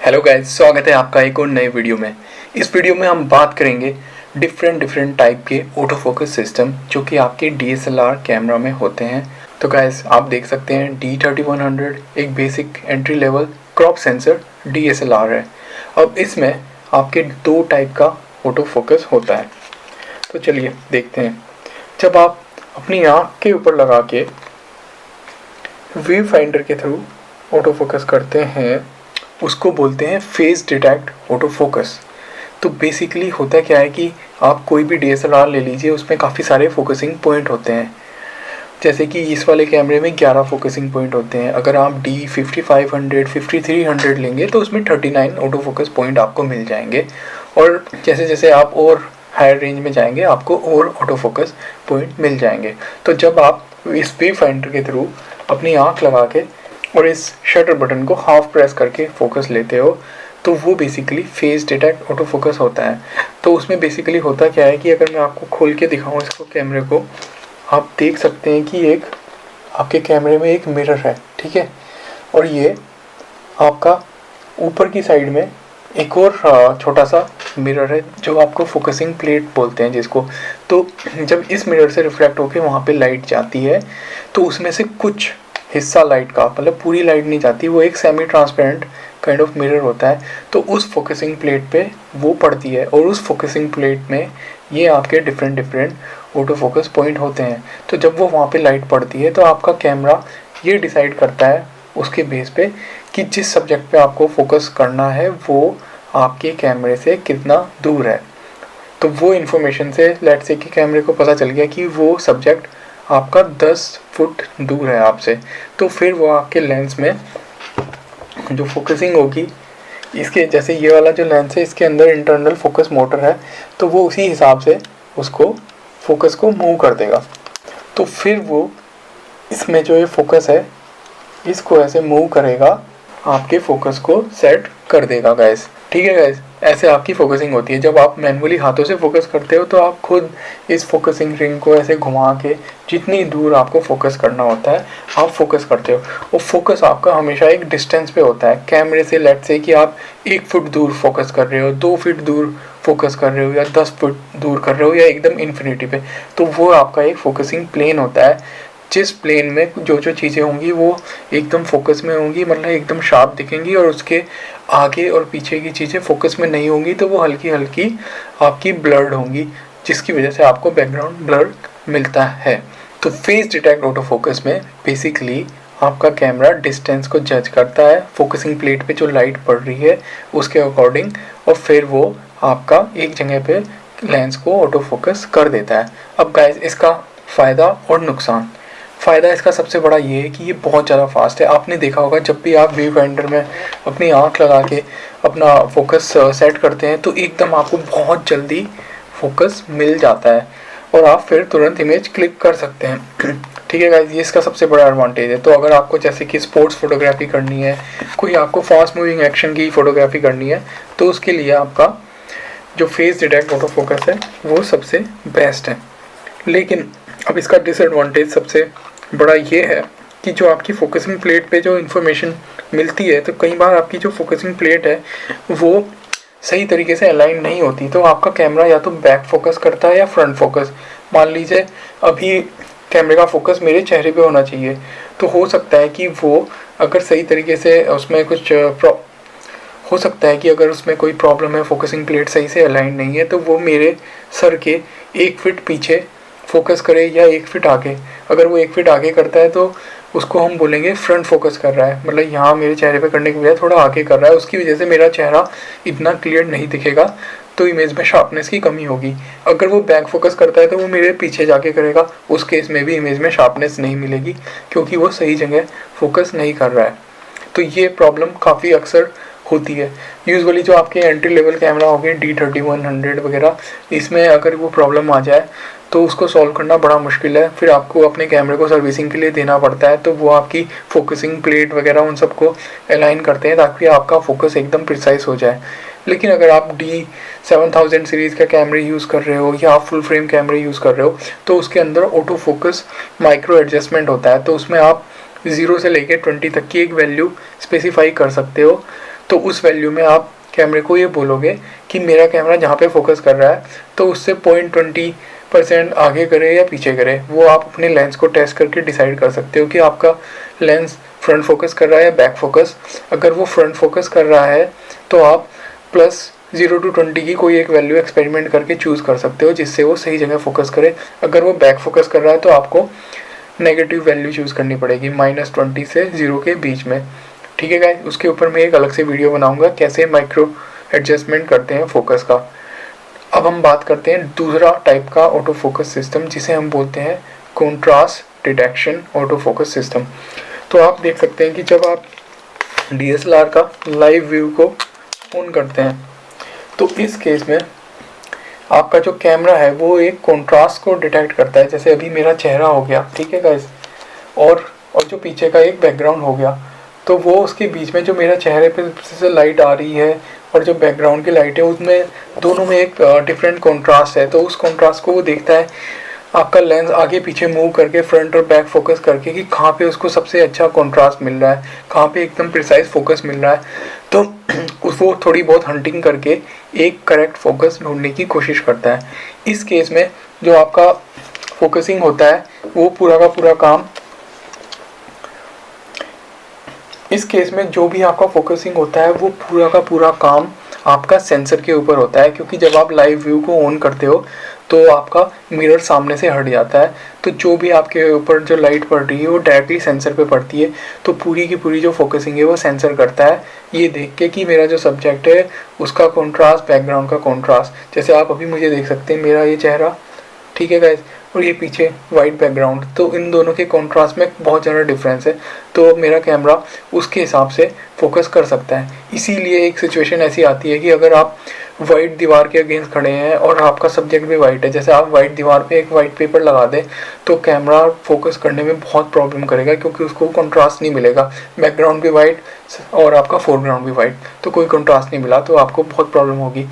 Hello guys, स्वागत है आपका एक और नए वीडियो में। इस वीडियो में हम बात करेंगे डिफरेंट टाइप के ऑटो फोकस सिस्टम जो कि आपके DSLR कैमरा में होते हैं। तो गाइस, आप देख सकते हैं D3100 एक basic entry level crop sensor DSLR है। अब इसमें आपके दो टाइप का ऑटो फोकस होता है। तो चलिए देखते हैं। जब आप अपनी आँख के ऊपर लगा के व्यू फाइंडर के थ्रू ऑटो फोकस करते हैं, उसको बोलते हैं फेस डिटेक्ट ऑटो फोकस। तो बेसिकली होता क्या है कि आप कोई भी DSLR ले लीजिए, उसमें काफ़ी सारे फोकसिंग पॉइंट होते हैं। जैसे कि इस वाले कैमरे में 11 फोकसिंग पॉइंट होते हैं। अगर आप D5500 5300 लेंगे तो उसमें 39 ऑटो फोकस पॉइंट आपको मिल जाएंगे। और जैसे जैसे आप और हायर रेंज में जाएंगे आपको और ऑटो फोकस पॉइंट मिल जाएंगे। तो जब आप इस व्यू फाइंडर के थ्रू अपनी आँख लगा के और इस शटर बटन को हाफ प्रेस करके फोकस लेते हो तो वो basically face detect auto focus होता है। तो उसमें बेसिकली होता क्या है कि अगर मैं आपको खोल के दिखाऊं इसको कैमरे को, आप देख सकते हैं कि एक आपके कैमरे में एक मिरर है, ठीक है। और ये आपका ऊपर की साइड में एक और छोटा सा मिरर है जो आपको फोकसिंग प्लेट बोलते हैं जिसको। तो जब इस मिरर से रिफ्लेक्ट होके वहाँ पे लाइट जाती है तो उसमें से कुछ हिस्सा लाइट का, मतलब पूरी लाइट नहीं जाती, वो एक semi transparent kind of mirror होता है। तो उस फोकसिंग प्लेट पे वो पड़ती है और उस फोकसिंग प्लेट में ये आपके डिफरेंट ऑटो फोकस पॉइंट होते हैं। तो जब वो वहाँ पे लाइट पड़ती है तो आपका कैमरा ये डिसाइड करता है उसके बेस पे कि जिस सब्जेक्ट पे आपको फोकस करना है वो आपके कैमरे से कितना दूर है। तो वो इन्फॉर्मेशन से लेट्स से कि कैमरे को पता चल गया कि वो सब्जेक्ट आपका 10 फुट दूर है आपसे, तो फिर वो आपके लेंस में जो फोकसिंग होगी, इसके जैसे ये वाला जो लेंस है इसके अंदर इंटरनल फोकस मोटर है, तो वो उसी हिसाब से उसको फोकस को मूव कर देगा। तो फिर वो इसमें जो ये फोकस है इसको ऐसे मूव करेगा, आपके फोकस को सेट कर देगा गाइस। ठीक है गाइस, ऐसे आपकी फोकसिंग होती है। जब आप मैनुअली हाथों से फोकस करते हो तो आप खुद इस फोकसिंग रिंग को ऐसे घुमा के जितनी दूर आपको फोकस करना होता है आप फोकस करते हो। और फोकस आपका हमेशा एक डिस्टेंस पे होता है कैमरे से। लेट्स से कि आप 1 फुट दूर फोकस कर रहे हो, 2 फीट दूर फोकस कर रहे हो, या 10 फुट दूर कर रहे हो, या एकदम इन्फिनिटी पे, तो वो आपका एक फोकसिंग प्लेन होता है। जिस प्लेन में जो जो चीज़ें होंगी वो एकदम फोकस में होंगी, मतलब एकदम शार्प दिखेंगी, और उसके आगे और पीछे की चीज़ें फोकस में नहीं होंगी तो वो हल्की हल्की आपकी ब्लर्ड होंगी, जिसकी वजह से आपको बैकग्राउंड ब्लर मिलता है। तो फेस डिटेक्ट ऑटो फोकस में बेसिकली आपका कैमरा डिस्टेंस को जज करता है फोकसिंग प्लेट पे जो लाइट पड़ रही है उसके अकॉर्डिंग, और फिर वो आपका एक जगह पे लेंस को ऑटो फोकस कर देता है। अब गाइस, इसका फ़ायदा और नुकसान। फ़ायदा इसका सबसे बड़ा ये है कि ये बहुत ज़्यादा फास्ट है। आपने देखा होगा जब भी आप व्यू फाइंडर में अपनी आँख लगा के अपना फोकस सेट करते हैं तो एकदम आपको बहुत जल्दी फोकस मिल जाता है और आप फिर तुरंत इमेज क्लिक कर सकते हैं। ठीक है गाइस, ये इसका सबसे बड़ा एडवांटेज है। तो अगर आपको जैसे कि स्पोर्ट्स फोटोग्राफी करनी है, कोई आपको फास्ट मूविंग एक्शन की फ़ोटोग्राफी करनी है, तो उसके लिए आपका जो फेस डिटेक्ट ऑटो फोकस है वो सबसे बेस्ट है। लेकिन अब इसका डिसएडवांटेज सबसे बड़ा ये है कि जो आपकी फोकसिंग प्लेट पे जो इन्फॉर्मेशन मिलती है, तो कई बार आपकी जो फोकसिंग प्लेट है वो सही तरीके से अलाइन नहीं होती, तो आपका कैमरा या तो बैक फोकस करता है या फ्रंट फोकस। मान लीजिए अभी कैमरे का फोकस मेरे चेहरे पे होना चाहिए, तो हो सकता है कि वो अगर सही तरीके से उसमें कुछ हो सकता है कि अगर उसमें कोई प्रॉब्लम है, फोकसिंग प्लेट सही से अलाइन नहीं है, तो वो मेरे सर के 1 फीट पीछे फोकस करे या 1 फीट आगे। अगर वो 1 फीट आगे करता है तो उसको हम बोलेंगे फ्रंट फोकस कर रहा है, मतलब यहाँ मेरे चेहरे पे करने की बजाय थोड़ा आगे कर रहा है, उसकी वजह से मेरा चेहरा इतना क्लियर नहीं दिखेगा, तो इमेज में शार्पनेस की कमी होगी। अगर वो बैक फोकस करता है तो वो मेरे पीछे जाके करेगा, उस केस में भी इमेज में शार्पनेस नहीं मिलेगी क्योंकि वो सही जगह फोकस नहीं कर रहा है। तो ये प्रॉब्लम काफ़ी अक्सर होती है। यूजुअली जो आपके एंट्री लेवल कैमरा हो गए D3100 वगैरह, इसमें अगर वो प्रॉब्लम आ जाए तो उसको सॉल्व करना बड़ा मुश्किल है। फिर आपको अपने कैमरे को सर्विसिंग के लिए देना पड़ता है, तो वो आपकी फोकसिंग प्लेट वगैरह उन सबको अलाइन करते हैं ताकि आपका फोकस एकदम प्रिसाइज हो जाए। लेकिन अगर आप D7000 सीरीज़ का कैमरे यूज़ कर रहे हो या आप फुल फ्रेम कैमरे यूज़ कर रहे हो तो उसके अंदर ऑटो फोकस माइक्रो एडजस्टमेंट होता है, तो उसमें आप 0 से लेकर 20 तक की एक वैल्यू स्पेसिफाई कर सकते हो। तो उस वैल्यू में आप कैमरे को ये बोलोगे कि मेरा कैमरा जहाँ पे फोकस कर रहा है तो उससे 0.20% आगे करे या पीछे करे। वो आप अपने लेंस को टेस्ट करके डिसाइड कर सकते हो कि आपका लेंस फ्रंट फोकस कर रहा है या बैक फोकस। अगर वो फ्रंट फोकस कर रहा है तो आप +0 to 20 की कोई एक वैल्यू एक्सपेरिमेंट करके चूज़ कर सकते हो जिससे वो सही जगह फोकस करे। अगर वो बैक फोकस कर रहा है तो आपको नेगेटिव वैल्यू चूज़ करनी पड़ेगी -20 से 0 के बीच में। ठीक है गाइस, उसके ऊपर मैं एक अलग से वीडियो बनाऊंगा कैसे माइक्रो एडजस्टमेंट करते हैं फोकस का। अब हम बात करते हैं दूसरा टाइप का ऑटो फोकस सिस्टम जिसे हम बोलते हैं contrast detection auto focus system. तो आप देख सकते हैं कि जब आप DSLR का लाइव व्यू को ऑन करते हैं तो इस केस में आपका जो कैमरा है वो एक कॉन्ट्रास्ट को डिटेक्ट करता है। जैसे अभी मेरा चेहरा हो गया, ठीक है गाइस, और जो पीछे का एक बैकग्राउंड हो गया, तो वो उसके बीच में जो मेरा चेहरे पे से लाइट आ रही है और जो बैकग्राउंड की लाइट है उसमें दोनों में एक डिफरेंट कॉन्ट्रास्ट है। तो उस कॉन्ट्रास्ट को वो देखता है आपका लेंस आगे पीछे मूव करके, फ्रंट और बैक फोकस करके, कि कहाँ पे उसको सबसे अच्छा कॉन्ट्रास्ट मिल रहा है, कहाँ पे एकदम प्रिसाइज फोकस मिल रहा है। तो वो थोड़ी बहुत हंटिंग करके एक करेक्ट फोकस ढूंढने की कोशिश करता है। इस केस में जो आपका फोकसिंग होता है वो पूरा का पूरा काम, इस केस में जो भी आपका फोकसिंग होता है वो पूरा का पूरा काम आपका सेंसर के ऊपर होता है। क्योंकि जब आप लाइव व्यू को ऑन करते हो तो आपका मिरर सामने से हट जाता है, तो जो भी आपके ऊपर जो लाइट पड़ रही है वो डायरेक्टली सेंसर पे पड़ती है। तो पूरी की पूरी जो फोकसिंग है वो सेंसर करता है ये देख के कि मेरा जो सब्जेक्ट है उसका कॉन्ट्रास्ट, बैकग्राउंड का कॉन्ट्रास्ट। जैसे आप अभी मुझे देख सकते हैं, मेरा ये चेहरा, ठीक है गाइस, और ये पीछे वाइट बैकग्राउंड, तो इन दोनों के कॉन्ट्रास्ट में बहुत ज़्यादा डिफरेंस है। तो मेरा कैमरा उसके हिसाब से फोकस कर सकता है। इसीलिए एक सिचुएशन ऐसी आती है कि अगर आप वाइट दीवार के अगेंस्ट खड़े हैं और आपका सब्जेक्ट भी वाइट है, जैसे आप वाइट दीवार पे एक वाइट पेपर लगा दें तो कैमरा फोकस करने में बहुत प्रॉब्लम करेगा क्योंकि उसको कॉन्ट्रास्ट नहीं मिलेगा। बैकग्राउंड भी वाइट और आपका फोरग्राउंड भी वाइट, तो कोई कॉन्ट्रास्ट नहीं मिला, तो आपको बहुत प्रॉब्लम होगी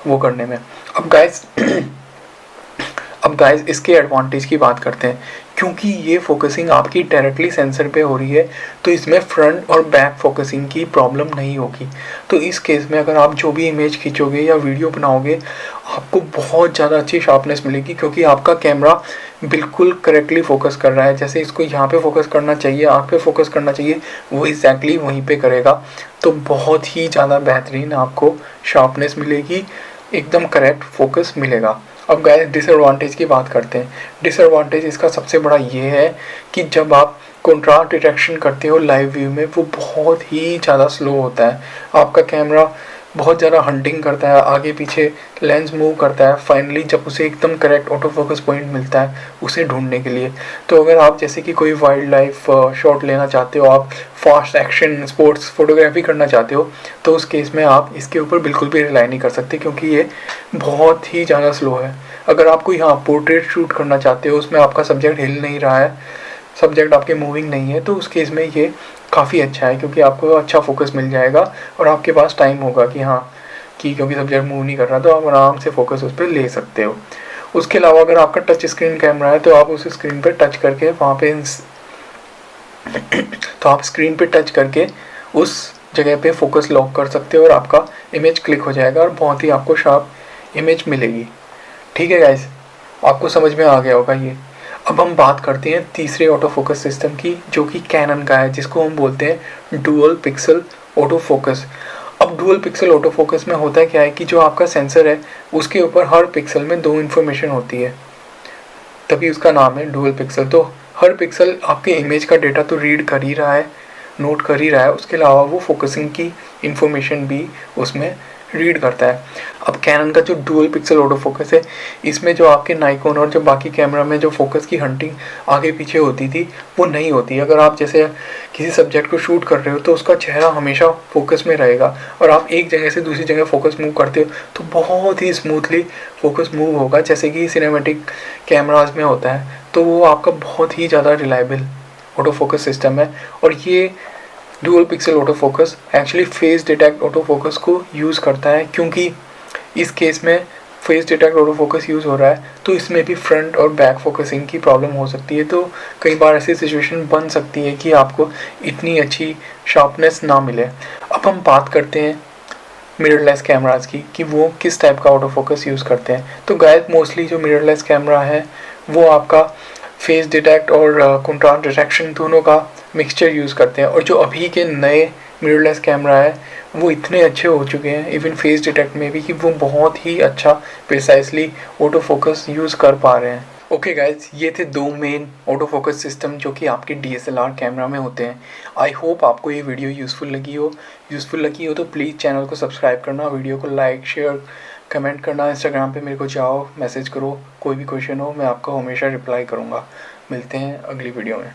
वो करने में। अब गाइस इसके एडवांटेज की बात करते हैं। क्योंकि ये फोकसिंग आपकी डायरेक्टली सेंसर पे हो रही है तो इसमें फ्रंट और बैक फोकसिंग की प्रॉब्लम नहीं होगी। तो इस केस में अगर आप जो भी इमेज खींचोगे या वीडियो बनाओगे आपको बहुत ज़्यादा अच्छी शार्पनेस मिलेगी, क्योंकि आपका कैमरा बिल्कुल करेक्टली फोकस कर रहा है। जैसे इसको यहाँ पे फोकस करना चाहिए, आँख पे फोकस करना चाहिए, वो एग्जैक्टली वहीं पे करेगा। तो बहुत ही ज़्यादा बेहतरीन आपको शार्पनेस मिलेगी, एकदम करेक्ट फोकस मिलेगा। अब गाइस डिसएडवांटेज की बात करते हैं। डिसएडवांटेज इसका सबसे बड़ा ये है कि जब आप कॉन्ट्रास्ट डिटेक्शन करते हो लाइव व्यू में वो बहुत ही ज़्यादा स्लो होता है। आपका कैमरा बहुत ज़्यादा हंटिंग करता है, आगे पीछे लेंस मूव करता है, फाइनली जब उसे एकदम करेक्ट ऑटो फोकस पॉइंट मिलता है उसे ढूंढने के लिए। तो अगर आप जैसे कि कोई वाइल्ड लाइफ शॉट लेना चाहते हो, आप फास्ट एक्शन स्पोर्ट्स फोटोग्राफी करना चाहते हो, तो उस केस में आप इसके ऊपर बिल्कुल भी रिलाई नहीं कर सकते क्योंकि ये बहुत ही ज़्यादा स्लो है। अगर आप कोई पोर्ट्रेट शूट करना चाहते हो, उसमें आपका सब्जेक्ट हिल नहीं रहा है, सब्जेक्ट आपके मूविंग नहीं है, तो उस केस में ये काफ़ी अच्छा है क्योंकि आपको अच्छा फोकस मिल जाएगा और आपके पास टाइम होगा कि क्योंकि सब्जेक्ट मूव नहीं कर रहा तो आप आराम से फोकस उस पर ले सकते हो। उसके अलावा अगर आपका टच स्क्रीन कैमरा है तो आप उस स्क्रीन पर टच करके वहाँ पे तो आप स्क्रीन पे टच करके उस जगह पे फोकस लॉक कर सकते हो और आपका इमेज क्लिक हो जाएगा और बहुत ही आपको शार्प इमेज मिलेगी। ठीक है गाइस, आपको समझ में आ गया होगा ये। अब हम बात करते हैं तीसरे ऑटो फोकस सिस्टम की जो कि कैनन का है, जिसको हम बोलते हैं डुअल पिक्सल ऑटो फोकस। अब डुअल पिक्सल ऑटो फोकस में होता है क्या है कि जो आपका सेंसर है उसके ऊपर हर पिक्सल में 2 इन्फॉर्मेशन होती है, तभी उसका नाम है डुअल पिक्सल। तो हर पिक्सल आपके इमेज का डेटा तो रीड कर ही रहा है, नोट कर ही रहा है, उसके अलावा वो फोकसिंग की इन्फॉर्मेशन भी उसमें रीड करता है। अब कैनन का जो डुअल पिक्सल ऑटो फोकस है इसमें जो आपके नाइकोन और जो बाकी कैमरा में जो फोकस की हंटिंग आगे पीछे होती थी वो नहीं होती। अगर आप जैसे किसी सब्जेक्ट को शूट कर रहे हो तो उसका चेहरा हमेशा फोकस में रहेगा और आप एक जगह से दूसरी जगह फोकस मूव करते हो तो बहुत ही स्मूथली फोकस मूव होगा, जैसे कि सिनेमैटिक कैमराज में होता है। तो वो आपका बहुत ही ज़्यादा रिलायबल ऑटो फोकस सिस्टम है। और ये dual pixel auto focus actually face detect auto focus को यूज़ करता है, क्योंकि इस केस में face detect auto focus use हो रहा है तो इसमें भी फ्रंट और बैक फोकसिंग की प्रॉब्लम हो सकती है। तो कई बार ऐसी सिचुएशन बन सकती है कि आपको इतनी अच्छी शार्पनेस ना मिले। अब हम बात करते हैं मिररलेस कैमरास की कि वो किस टाइप का ऑटो फोकस यूज़ करते हैं। तो गाइस मोस्टली जो मिररलेस कैमरा है वो आपका फेस डिटेक्ट और कंट्रास्ट डिटेक्शन दोनों का मिक्सचर यूज़ करते हैं। और जो अभी के नए मिररलेस कैमरा है वो इतने अच्छे हो चुके हैं इवन फेस डिटेक्ट में भी कि वो बहुत ही अच्छा प्रिसाइसली ऑटो फोकस यूज़ कर पा रहे हैं। ओके गाइज, ये थे दो मेन ऑटो फोकस सिस्टम जो कि आपके DSLR कैमरा में होते हैं। आई होप आपको ये वीडियो यूज़फुल लगी हो तो प्लीज़ चैनल को सब्सक्राइब करना, वीडियो को लाइक शेयर कमेंट करना। इंस्टाग्राम पे मेरे को जाओ, मैसेज करो, कोई भी क्वेश्चन हो मैं आपको हमेशा रिप्लाई करूँगा। मिलते हैं अगली वीडियो में।